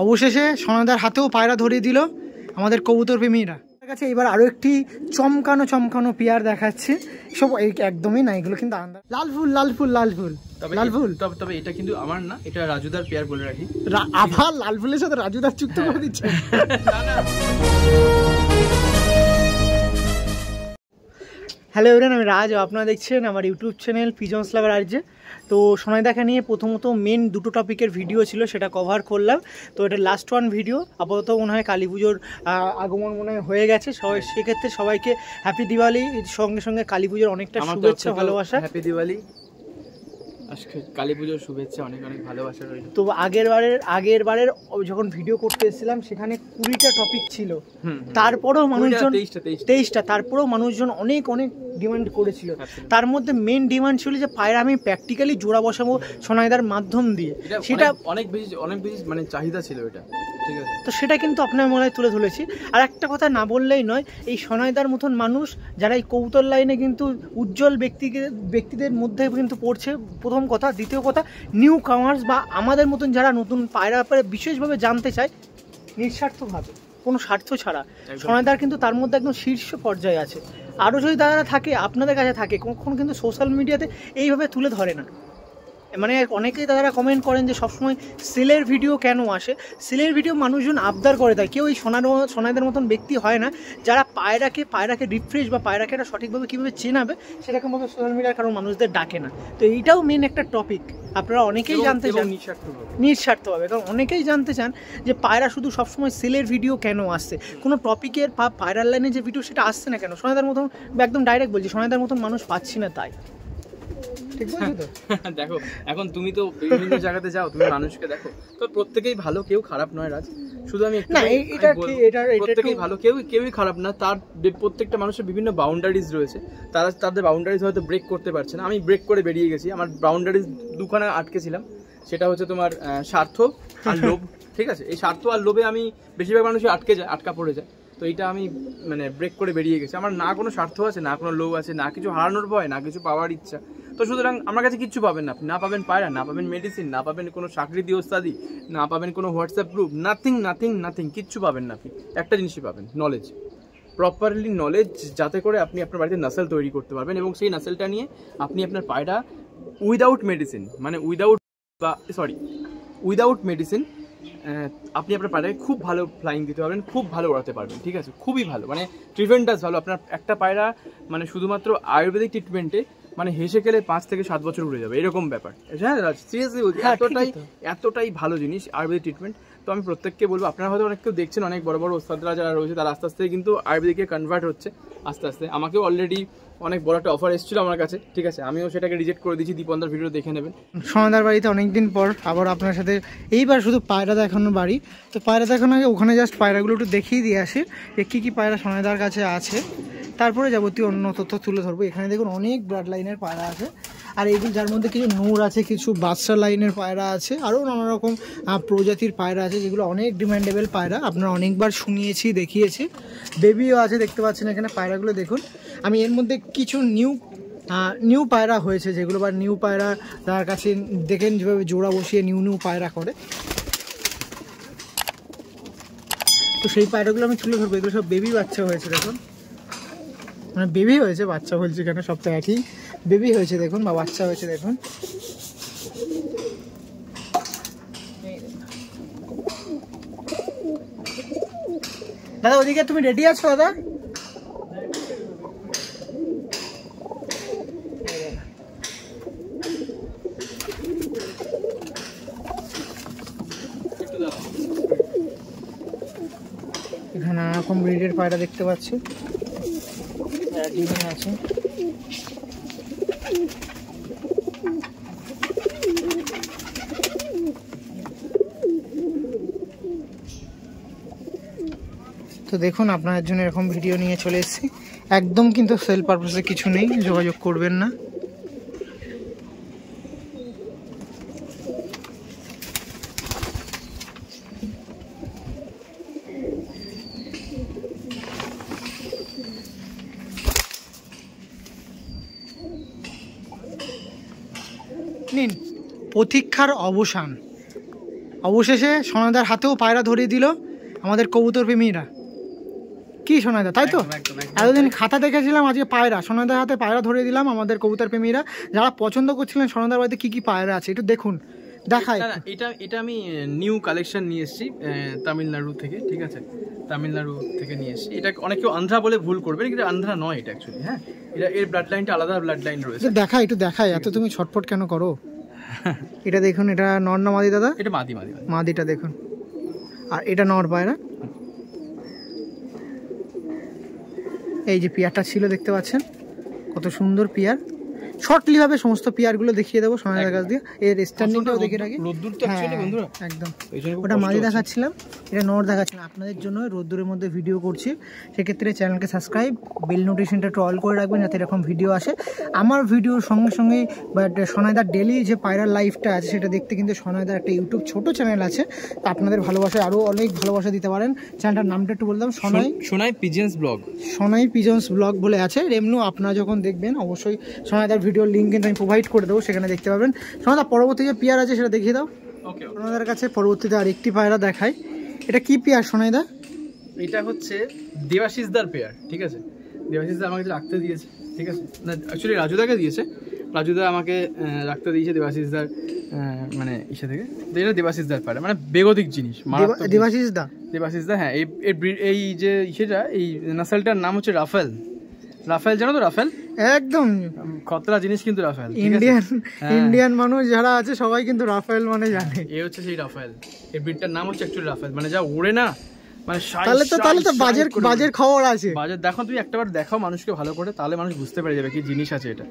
অবশেষে সোনাদার হাতেও পায়রা ধরিয়ে দিল আমাদের কবুতর প্রেমীরা। আমার কাছে এবার আরো একটি চমকানো পেয়ার দেখাচ্ছে। সব একদমই না, এগুলো কিন্তু লাল ফুল লাল ফুল লাল ফুল লাল ফুল। তবে এটা কিন্তু আমার না, এটা রাজুদার পেয়ার বলে রাখি। আবার লাল ফুলের সাথে রাজুদার যুক্ত করে দিচ্ছে। হ্যালো এভরিওয়ান, আমি রাজ, আপনারা দেখছেন আমার ইউটিউব চ্যানেল পিজন্স লাভার আরজে। তো সোনাইদাকে নিয়ে প্রথমত মেন দুটো টপিকের ভিডিও ছিল, সেটা কভার করলাম। তো এটা লাস্ট ওয়ান ভিডিও। আপাতত মনে হয় কালী পুজোর আগমন মনে হয়ে গেছে সবাই, সেক্ষেত্রে সবাইকে হ্যাপি দিওয়ালি, সঙ্গে সঙ্গে কালী পুজোর অনেকটা শুভেচ্ছা ভালোবাসা। হ্যাপি দিওয়ালি, আজকে কালী পুজোর শুভেচ্ছা, অনেক অনেক ভালোবাসা রইল। তো আগের বারের যখন ভিডিও করতে এসেছিলাম সেখানে 20টা টপিক ছিল, তারপরেও মানুষজন 23টা, তারপরেও মানুষজন অনেক ডিমান্ড করেছিল। তার মধ্যে মেন ডিমান্ড ছিল যে পায়রা আমি প্র্যাকটিক্যালি জোড়া বসাবো সোনাইদার মাধ্যম দিয়ে, সেটা অনেক বেশি মানে চাহিদা ছিল এটা, ঠিক আছে। তো সেটা কিন্তু আপনার মনে তুলে ধরেছি। আর একটা কথা না বললেই নয়, এই সোনাইদার মতন মানুষ যারা এই কবুতর লাইনে কিন্তু উজ্জ্বল ব্যক্তিদের মধ্যে কিন্তু পড়ছে, প্রথম কথা। দ্বিতীয় কথা, নিউ কামার্স বা আমাদের মতন যারা নতুন পায়রা ব্যাপারে বিশেষভাবে জানতে চায় নিঃস্বার্থভাবে, কোনো স্বার্থ ছাড়া, সোনাইদার কিন্তু তার মধ্যে একদম শীর্ষ পর্যায়ে আছে। আরও যদি দাদারা থাকে, আপনাদের কাছে থাকে, কখনো কিন্তু সোশ্যাল মিডিয়াতে এইভাবে তুলে ধরে না। মানে অনেকেই দাদারা কমেন্ট করেন যে সবসময় সেলের ভিডিও কেন আসে। সেলের ভিডিও মানুষজন আবদার করে দেয়, কেউ এই সোনাইদার মতন ব্যক্তি হয় না যারা পায়রাকে রিফ্রেশ বা পায়রাকে একটা সঠিকভাবে কীভাবে চেনাবে সেরকম ভাবে সোশ্যাল মিডিয়ার কারণ মানুষদের ডাকে না। তো এইটাও মেন একটা টপিক, আপনারা অনেকেই জানতে চান নিঃস্বার্থভাবে, কারণ অনেকেই জানতে চান যে পায়রা শুধু সবসময় সেলের ভিডিও কেন আসছে, কোনো টপিকের বা পায়রার লাইনে যে ভিডিও সেটা আসছে না কেন। সোনাইদার মতন একদম ডাইরেক্ট বলছি, সোনাইদার মতন মানুষ পাচ্ছি না, তাই। দেখো এখন তুমি তো বিভিন্ন জায়গাতে যাও, তুমি মানুষকে দেখো, তো প্রত্যেকেই ভালো, কেউ খারাপ নয় রাজ। শুধু আমি প্রত্যেকেই ভালো, কেউই খারাপ না। তার প্রত্যেকটা মানুষের বিভিন্ন বাউন্ডারিজ রয়েছে, তাদের বাউন্ডারিজ হয়তো ব্রেক করতে পারছে না। আমি ব্রেক করে বেরিয়ে গেছি, আমার বাউন্ডারিজ দুখানে আটকেছিলাম। সেটা হচ্ছে তোমার স্বার্থ আর লোভ, ঠিক আছে। এই স্বার্থ আর লোভে আমি বেশিরভাগ মানুষই আটকা পড়ে যায়। তো এটা আমি মানে ব্রেক করে বেরিয়ে গেছি। আমার না কোনো স্বার্থ আছে, না কোনো লোভ আছে, না কিছু হারানোর ভয়, না কিছু পাওয়ার ইচ্ছা। তো সুতরাং আমার কাছে কিচ্ছু পাবেন না, আপনি না পাবেন পায়রা, না পাবেন মেডিসিন, না পাবেন কোনো চাকরি ওস্তাদি, না পাবেন কোনো হোয়াটসঅ্যাপ গ্রুপ, নাথিং, কিচ্ছু পাবেন না। আপনি একটা জিনিসই পাবেন, নলেজ, প্রপারলি নলেজ, যাতে করে আপনি আপনার বাড়িতে নাসেল তৈরি করতে পারবেন। এবং সেই নাসেলটা নিয়ে আপনি আপনার পায়রা উইদাউট মেডিসিন আপনি আপনার পায়রাকে খুব ভালো ফ্লাইং দিতে পারবেন, খুব ভালো ওড়াতে পারবেন, ঠিক আছে। খুবই ভালো, মানে ট্রিটমেন্টটাস ভালো। আপনার একটা পায়রা মানে শুধুমাত্র আয়ুর্বেদিক ট্রিটমেন্টে মানে হেসে গেলে 5 থেকে 7 বছর উড়ে যাবে, এরকম ব্যাপার। হ্যাঁ সিরিয়াসলি বলছি, এতটাই ভালো জিনিস আয়ুর্বেদিক ট্রিটমেন্ট। তো আমি প্রত্যেককে বলবো, আপনারা হয়তো অনেক কেউ দেখছেন, অনেক বড় বড় ওস্তাদরা যারা রয়েছে তারা আস্তে আস্তে কিন্তু আয়ুর্বেদিকে কনভার্ট হচ্ছে আস্তে আস্তে। আমাকেও অলরেডি অনেক বড় একটা অফার এসেছিল আমার কাছে, ঠিক আছে, আমিও সেটাকে রিজেক্ট করে দিয়েছি। দীপনদার ভিডিও দেখে নেবেন। সোনাদার বাড়িতে অনেকদিন পর আবার আপনার সাথে, এইবার শুধু পায়রা দেখানোর বাড়ি। তো পায়রা দেখানো আগে ওখানে জাস্ট পায়রাগুলো একটু দেখিয়ে দিয়ে আসি যে কী পায়রা সোনাদার কাছে আছে, তারপরে যাবতীয় অন্য তথ্য তুলে ধরবো। এখানে দেখুন অনেক ব্লাড লাইনের পায়রা আছে, আর এইগুলো যার মধ্যে কিছু নূর আছে, কিছু বাদশা লাইনের পায়রা আছে, আরও নানা রকম প্রজাতির পায়রা আছে যেগুলো অনেক ডিমান্ডেবল পায়রা। আপনারা অনেকবার শুনিয়েছি, দেখিয়েছি। বেবিও আছে, দেখতে পাচ্ছেন এখানে পায়রাগুলো দেখুন। আমি এর মধ্যে কিছু নিউ পায়রা হয়েছে যেগুলো, বা নিউ পায়রা তার কাছে দেখেন যেভাবে জোড়া বসিয়ে নিউ পায়রা করে, তো সেই পায়রাগুলো আমি তুলে ধরবো। এগুলো সব বেবি বাচ্চা হয়েছে, দেখুন, মানে বেবি হয়েছে, বাচ্চা বলছি কেন, সব তো একই, বেবি হয়েছে দেখুন, বা বাচ্চা হয়েছে দেখুন। দাদা ওদিকে তুমি রেডি আছো দাদা? এখানে নানা রকম ব্রিডের পায়রা দেখতে পাচ্ছি, আছে। তো দেখুন আপনার জন্য এরকম ভিডিও নিয়ে চলে এসেছি, একদম কিন্তু সেল পারপাসে কিছু নেই, যোগাযোগ করবেন না। নিন, প্রতীক্ষার অবসান। অবশেষে সোনাদার হাতেও পায়রা ধরিয়ে দিল আমাদের কবুতর প্রেমীরা। কি সোনাদা, তাই তো? এতদিন খাতা দেখেছিলাম, আজকে পায়রা, সোনাদার হাতে পায়রা ধরিয়ে দিলাম আমাদের কবুতর প্রেমীরা। যারা পছন্দ করছিলেন সোনাদার বাড়িতে কি কি পায়রা আছে একটু দেখুন, দেখাই। এটা আমি নিউ কালেকশন নিয়ে এসেছি তামিলনাড়ু থেকে, ঠিক আছে? তামিলনাড়ু থেকে নিয়ে এসেছি। এটা অনেকে আন্ধ্রা বলে ভুল করবে, কিন্তু আন্ধ্রা নয় এটা অ্যাকচুয়ালি। হ্যাঁ, এটা এর ব্লাড লাইনটা আলাদা ব্লাড লাইন রয়েছে। দেখাই, একটু দেখাই, এত তুমি ছটফট কেন করো? এটা দেখুন, এটা নর না মাদি দাদা? এটা মাদি। মাদিটা দেখুন, আর এটা নর পায়রা। এই যে পিয়ারটা ছিল দেখতে পাচ্ছেন, কত সুন্দর পিয়ার। শর্টলি ভাবে সমস্ত পিয়ারগুলো দেখিয়ে দেবো সোনাদার কাছ দিয়ে। এর স্ট্যান্ডিংটাও দেখে রাখি। রোদ্দুর তো অ্যাকচুয়ালি বন্ধুরা একদম, ওটা মাঝে দেখাচ্ছিলাম, এটা নর দেখাচ্ছিলাম। আপনাদের জন্য রোদ্দুরের মধ্যে ভিডিও করছি, সেক্ষেত্রে চ্যানেলকে সাবস্ক্রাইব, বেল নোটিফিকেশনটা একটু অল করে রাখবেন যাতে এরকম ভিডিও আসে। আমার ভিডিওর সঙ্গে সঙ্গে বাট সোনাদার ডেলি যে পায়রার লাইফটা আছে সেটা দেখতে কিন্তু সোনাদার একটা ইউটিউব ছোট চ্যানেল আছে, আপনাদের ভালোবাসায় আরও অনেক ভালোবাসা দিতে পারেন। চ্যানেলটার নামটা একটু বললাম, Sonai pigeons blog. Sonai pigeons blog বলে আছে। এমনিও আপনারা যখন দেখবেন অবশ্যই সোনাদার ভিডিওর লিঙ্ক কিন্তু আমি প্রোভাইড করে দেবো, সেখানে দেখতে পাবেন। সোনাদা পরবর্তী যে পেয়ার আছে সেটা দেখিয়ে দাও। ওকে, সোনাদার কাছে পরবর্তীতে আরেকটি পায়রা দেখাই। এটা কি পেয়ার সোনাইদা? এটা হচ্ছে দেবাশিসদার পেয়ার, ঠিক আছে? দেবাশিসদা আমাকে রাখতে দিয়েছে, ঠিক আছে? না, অ্যাকচুয়ালি রাজুদাকে দিয়েছে। রাজুদা আমাকে রাখতে দিয়েছে দেবাশিসদার মানে ইসে থেকে। এটা দেবাশিসদার পায়রা, মানে বেগতিক জিনিস। দেবাশিসদা, হ্যাঁ। এই যে ইসেটা, এই নাসালটার নাম হচ্ছে রাফেল। রাফেল জানো তো? রাফেল একদম খতরা জিনিস কিন্তু রাফেল। ইন্ডিয়ান মানুষ যারা আছে সবাই কিন্তু রাফেল মানে জানে। এই হচ্ছে সেই রাফেল। এই ব্রিডটার নাম হচ্ছে অ্যাকচুয়ালি রাফেল, মানে যা ওড়ে না, মানে তাহলে তো বাজের খবর আছে। বাজের দেখো, তুমি একটাবার দেখাও মানুষকে ভালো করে, তাহলে মানুষ বুঝতে পেরে যাবে কি জিনিস আছে এটা।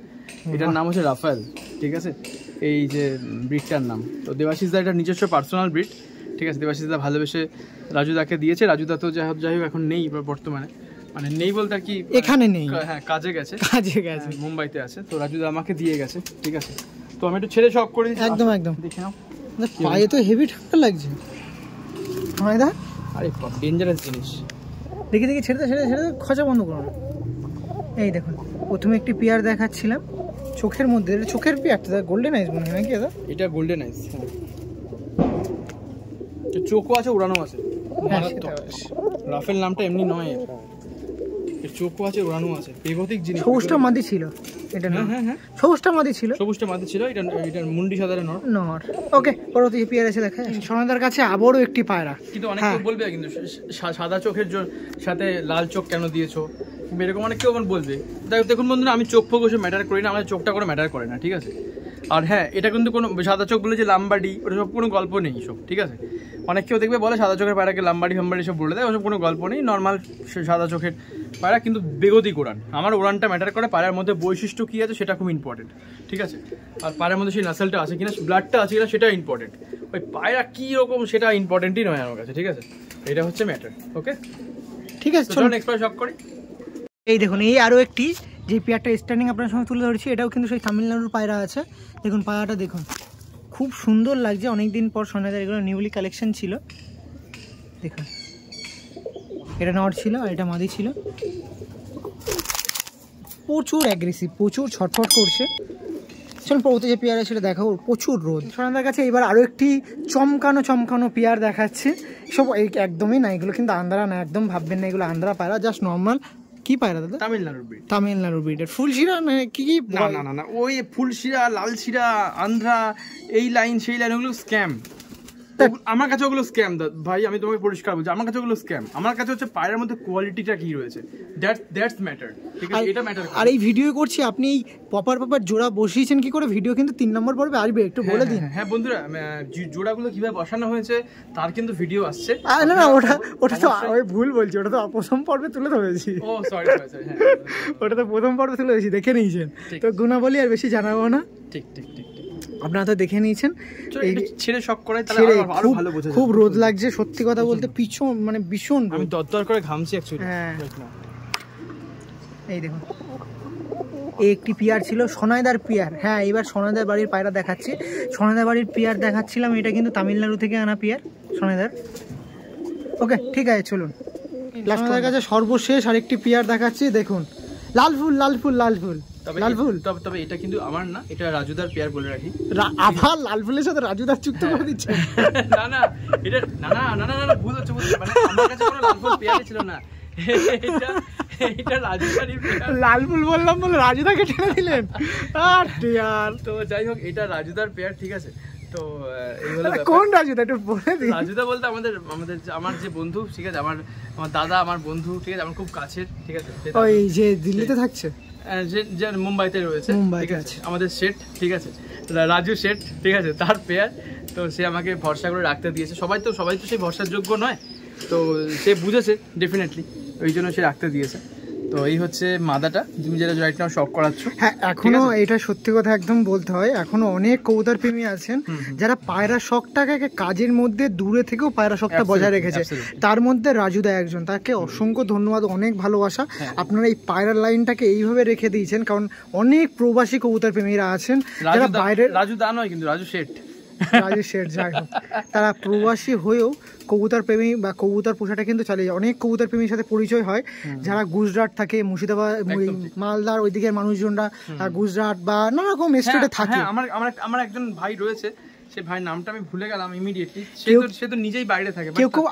এটার নাম হচ্ছে রাফেল, ঠিক আছে? এই যে ব্রিডটার নাম। তো দেবাশিসদা এটা নিজস্ব পার্সোনাল ব্রিড, ঠিক আছে? দেবাশিসদা ভালোবেসে রাজুদাকে দিয়েছে। রাজুদা তো যাই হোক এখন নেই বর্তমানে, মানে নেই বলতে আর কি, এখানে নেই, হ্যাঁ কাজে গেছে মুম্বাইতে আছে। তো রাজুদা আমাকে দিয়ে গেছে, ঠিক আছে? তো আমি একটু ছেড়ে শখ করে দিচ্ছি। একদম দেখে নাও, পায়ে তো হেভি ঠান্ডা লাগছে। আরে ডেঞ্জারাস জিনিস। দেখি ছেড়ে খোঁচা বন্ধ করো। এই দেখুন, প্রথমে একটি পেয়ার দেখাচ্ছিলাম চোখের মধ্যে, চোখের পেয়ারটা গোল্ডেন আইস মনে হয় নাকি? এটা গোল্ডেন আইস, হ্যাঁ। চোখও আছে, উড়ানো আছে। রাফেল নামটা এমনি নয়, এর চোখও আছে, উড়ানো আছে, বেগতিক জিনিস। সবুজটা মাদি ছিল এটা? হ্যাঁ, সবুজটা মাদি ছিল। এটা মুন্ডি সাদারে নর। ওকে, পরবর্তী পেয়ার আছে দেখা। সোনাদার কাছে আবারও একটি পায়রা, কিন্তু অনেকে বলবে কিন্তু সাদা চোখের সাথে লাল চোখ কেন দিয়েছো, এরকম অনেক কেউ বলবে। দেখুন বন্ধুরা, আমি চোখ ফোক ওসব ম্যাটার করি না, আমাদের চোখটা কোনো ম্যাটার করে না, ঠিক আছে? আর হ্যাঁ, এটা কিন্তু কোনো সাদা চোখ বলে যে লাম্বাডি, ওটা সব কোনো গল্প নেই সব, ঠিক আছে? অনেক কেউ দেখবে বলে সাদা চোখের পায়রাকে লাম্বাডি ফাম্বাডি সব বলে দেয়, ওসব কোনো গল্প নেই। নর্মাল সাদা চোখের পায়রা কিন্তু বেগতিক উড়ান। আমার উড়ানটা ম্যাটার করে, পায়রার মধ্যে বৈশিষ্ট্য কী আছে সেটা খুব ইম্পর্টেন্ট, ঠিক আছে? আর পায়রার মধ্যে সেই নাসেলটা আছে কিনা, ব্লাডটা আছে কিনা, সেটা ইম্পর্টেন্ট। ওই পায়রা কী রকম সেটা ইম্পর্টেন্টই নয় আমার কাছে, ঠিক আছে? এটা হচ্ছে ম্যাটার। ওকে, ঠিক আছে, চলো নেক্সট শখ করি। এই দেখুন, এই আরও একটি যে পেয়ারটা স্ট্যান্ডিং আপনার সঙ্গে তুলে ধরেছি, এটাও কিন্তু সেই তামিলনাড়ুর পায়রা আছে। দেখুন পায়রাটা দেখুন, খুব সুন্দর লাগছে। অনেকদিন পর সোনাদার এগুলো নিউলি কালেকশন ছিল। দেখুন, এটা নর ছিল আর এটা মাদি ছিল। প্রচুর অ্যাগ্রেসিভ, প্রচুর ছটফট করছে। চলুন পরবর্তী যে পেয়ার আছে সেটা দেখাবো। প্রচুর রোদ। সোনাদার কাছে এবার আরও একটি চমকানো পেয়ার দেখাচ্ছে। সব একদমই না, এগুলো কিন্তু আন্ধ্রা না, একদম ভাববেন না এগুলো আন্ধ্রা পায়রা, জাস্ট নর্মাল। কি পায়রা দাদা? তামিলনাড়ুর ব্রিডের। ফুলশিরা না কি? না, ওই ফুলশিরা, লালশিরা, আন্ধ্রা, এই লাইন সেই লাইন, ওগুলো স্ক্যাম। আমার কাছে ওগুলো স্ক্যাম ভাই, আমি তোমাকে পরিষ্কার বলছি, আমার কাছে ওগুলো স্ক্যাম। আমার কাছে হচ্ছে পায়রার মধ্যে কোয়ালিটিটা কি রয়েছে, দ্যাটস ম্যাটার, ঠিক আছে? এটা ম্যাটার। আর এই ভিডিও করছি, আপনি এই পপার জোড়া বসিয়েছেন কি করে? ভিডিও কিন্তু 3 নম্বর পর্বে আসবে, একটু বলে দিন। হ্যাঁ বন্ধুরা, জোড়াগুলো কিভাবে বসানো হয়েছে তার কিন্তু ভিডিও আসছে। না, ওটা তো আমি ভুল বলছি, ওটা তো প্রথম পর্বে তুলে ধরেছি। ও সরি, হ্যাঁ, ওটা তো প্রথম পর্বে তুলে ধরেছি, দেখে নিয়েছেন তো। গুণাবলী আর বেশি জানাবো না। ঠিক, আপনারা তো দেখে নিয়েছেন। ছেড়ে শখ করে আরো ভালো বোঝা যায়। খুব রোদ লাগছে সত্যি কথা বলতে, পিছন মানে ভীষণ, আমি দরদর করে ঘামছি অ্যাকচুয়ালি। হ্যাঁ, এই দেখুন, এই একটি পেয়ার ছিল সোনাইদার পেয়ার। হ্যাঁ, এবার সোনাইদার বাড়ির পায়রা দেখাচ্ছি। সোনাইদার বাড়ির পেয়ার দেখাচ্ছিলাম, এটা কিন্তু তামিলনাড়ু থেকে আনা পেয়ার সোনাইদার। ওকে, ঠিক আছে, চলুন সোনাইদার কাছে সর্বশেষ আরেকটি পেয়ার দেখাচ্ছি। দেখুন, লাল ফুল লাল ফুল তবে এটা কিন্তু আমার না, এটা রাজুদার পেয়ার বলে রাখি। আবার লাল ফুলের সাথে রাজুদার যুক্ত করে দিচ্ছে? না না এটা না ভুল হচ্ছে, মানে আমার কাছে কোনো লাল ফুল পেয়ারই ছিল না, এটা রাজুদারই পেয়ার। লাল ফুল বললাম বলে রাজুদাকে টেনে দিলেন। তো যাই হোক, এটা রাজুদার পেয়ার, ঠিক আছে। তো এই হলো কোন রাজুদা, একটু বলে দিন। রাজুদা বলতে আমার যে বন্ধু, ঠিক আছে, আমার দাদা, আমার বন্ধু, ঠিক আছে, আমার খুব কাছের, ঠিক আছে। ওই যে দিল্লিতে থাকছে, যে মুম্বাইতে রয়েছে, ঠিক আছে, আমাদের শেঠ, ঠিক আছে, রাজু শেঠ, ঠিক আছে, তার পেয়ার। তো সে আমাকে ভরসা করে রাখতে দিয়েছে। সবাই তো সেই ভরসার যোগ্য নয়, তো সে বুঝেছে ডেফিনেটলি, ওই জন্য সে রাখতে দিয়েছে। তো এই হচ্ছে মাদাটা, তুমি যেটা রাইট নাও শক করাচ্ছ। হ্যাঁ, এখনো এটা সত্যি কথা একদম বলতে হয়, এখনো অনেক কবুতর প্রেমী আছেন যারা পায়রা শখটাকে কাজের মধ্যে দূরে থেকেও পায়রা শখটা বজায় রেখেছে। তার মধ্যে রাজুদা একজন, তাকে অসংখ্য ধন্যবাদ, অনেক ভালোবাসা। আপনারা এই পায়রার লাইনটাকে এইভাবে রেখে দিয়েছেন, কারণ অনেক প্রবাসী কবুতর প্রেমীরা আছেন যারা বাইরের, রাজুদা নয় কিন্তু রাজু শেঠ, যাই হোক, তারা প্রবাসী হয়েও কবুতর প্রেমী বা কবুতর পোষাটা কিন্তু চালিয়ে যায়। অনেক কবুতর প্রেমীর সাথে পরিচয় হয় যারা গুজরাট থাকে, মুর্শিদাবাদ, মালদার ওই দিকের মানুষজনরা গুজরাট বা নানা রকম স্টেটে থাকে। আমার একজন ভাই রয়েছে, সে ভাই নামটা আমি ভুলে গেলাম ইমিডিয়েটলি, সে তো নিজেই বাইরে থাকে, কেউ কেউ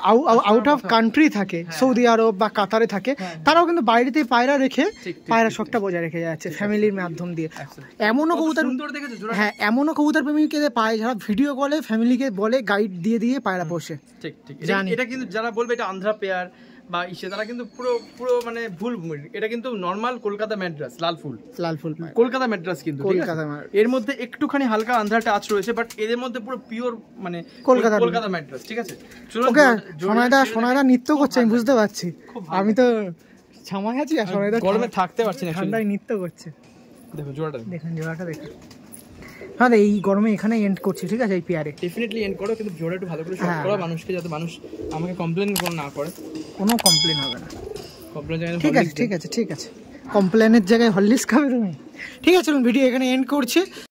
আউট অফ কান্ট্রি থাকে, সৌদি আরব বা কাতারে থাকে, তারাও কিন্তু বাইরেতে পায়রা রেখে পায়রা শখটা বজায় রেখে যাচ্ছে ফ্যামিলির মাধ্যম দিয়ে। এমনও কবুতর, হ্যাঁ, এমনও কবুতর প্রেমীকে পায় যারা ভিডিও কলে ফ্যামিলিকে বলে গাইড দিয়ে পায়রা পোষে। ঠিক জানি। এটা কিন্তু যারা বলবে এটা আন্ধ্রা পেয়ার বা তারা কিন্তু পুরো মানে ভুল। এটা কিন্তু নরমাল কলকাতা ম্যাড্রাস লাল ফুল কলকাতা ম্যাড্রাস, কিন্তু এর মধ্যে একটুখানি হালকা আন্ধ্রা টাচ রয়েছে, বাট এদের মধ্যে পুরো পিওর মানে কলকাতা ম্যাড্রাস, ঠিক আছে। সোনাইদা নৃত্য করছে, আমি বুঝতে পারছি, আমি তো ছামাই আছি আর সোনাইদা গরমে থাকতে পারছি না, ঠান্ডায় নৃত্য করছে। দেখো জোড়াটা, দেখুন হ্যাঁ, এই গরমে এখানে এন্ড করছি, ঠিক আছে। এই পেয়ারে ডেফিনেটলি এন্ড করো, কিন্তু জোড়া একটু ভালো করে শট করো মানুষকে, যাতে মানুষ আমাকে কমপ্লেন না করে। কোনো কমপ্লেন হবে না, ঠিক আছে। কমপ্লেনের জায়গায় হরলিক্স খাবে তুমি, ঠিক আছে। ভিডিও এখানে এন্ড করছি।